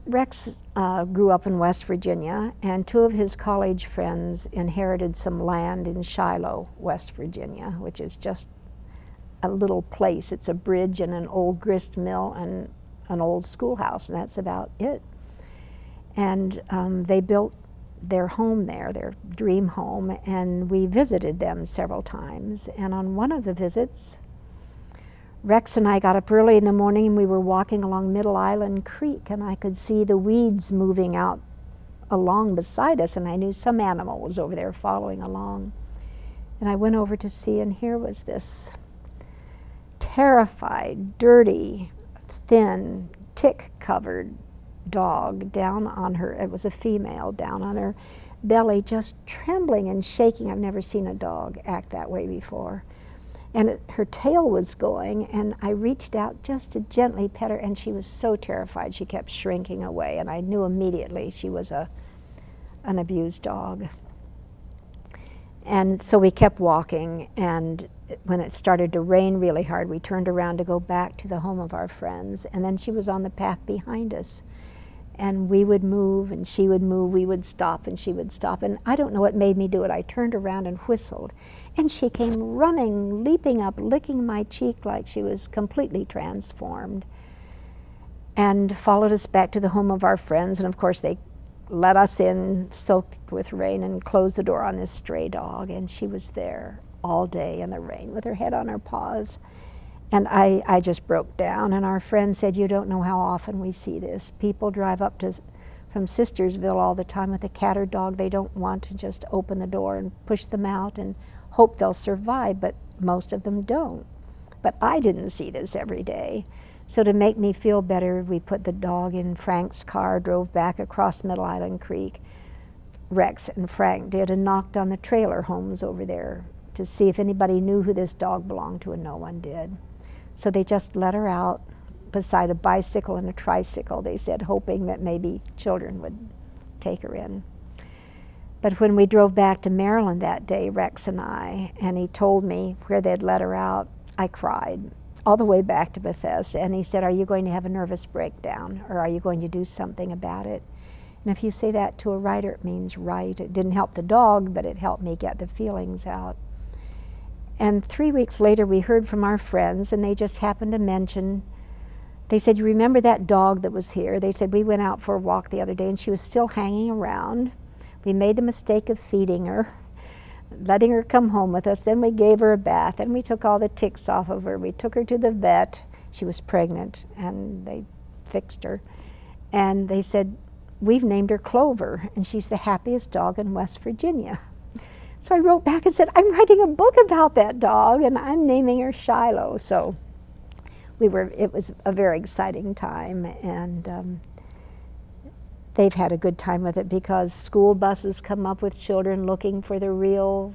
Rex grew up in West Virginia, and two of his college friends inherited some land in Shiloh, West Virginia, which is just a little place. It's a bridge and an old grist mill and an old schoolhouse, and that's about it. And they built their home there, their dream home, and we visited them several times. And on one of the visits, Rex and I got up early in the morning and we were walking along Middle Island Creek, and I could see the weeds moving out along beside us, and I knew some animal was over there following along. And I went over to see, and here was this terrified, dirty, thin, tick-covered dog down on her, it was a female, down on her belly, just trembling and shaking. I've never seen a dog act that way before. And her tail was going, and I reached out just to gently pet her, and she was so terrified she kept shrinking away, and I knew immediately she was an abused dog. And so we kept walking, and when it started to rain really hard, we turned around to go back to the home of our friends, and then she was on the path behind us. And we would move, and she would move, we would stop, and she would stop. And I don't know what made me do it. I turned around and whistled. And she came running, leaping up, licking my cheek like she was completely transformed. And followed us back to the home of our friends. And of course, they let us in, soaked with rain, and closed the door on this stray dog. And she was there all day in the rain with her head on her paws. And I just broke down, and our friend said, "You don't know how often we see this. People drive up from Sistersville all the time with a cat or dog they don't want, to just open the door and push them out and hope they'll survive, but most of them don't." But I didn't see this every day. So to make me feel better, we put the dog in Frank's car, drove back across Middle Island Creek. Rex and Frank did, and knocked on the trailer homes over there to see if anybody knew who this dog belonged to, and no one did. So they just let her out beside a bicycle and a tricycle, they said, hoping that maybe children would take her in. But when we drove back to Maryland that day, Rex and I, and he told me where they'd let her out, I cried all the way back to Bethesda. And he said, "Are you going to have a nervous breakdown, or are you going to do something about it?" And if you say that to a writer, it means right. It didn't help the dog, but it helped me get the feelings out. And 3 weeks later, we heard from our friends, and they just happened to mention, they said, "You remember that dog that was here?" They said, "We went out for a walk the other day, and she was still hanging around. We made the mistake of feeding her, letting her come home with us. Then we gave her a bath, and we took all the ticks off of her. We took her to the vet." She was pregnant, and they fixed her. And they said, "We've named her Clover, and she's the happiest dog in West Virginia." So I wrote back and said, "I'm writing a book about that dog, and I'm naming her Shiloh." So it was a very exciting time, and they've had a good time with it, because school buses come up with children looking for the real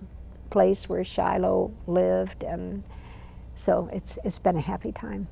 place where Shiloh lived, and so it's been a happy time.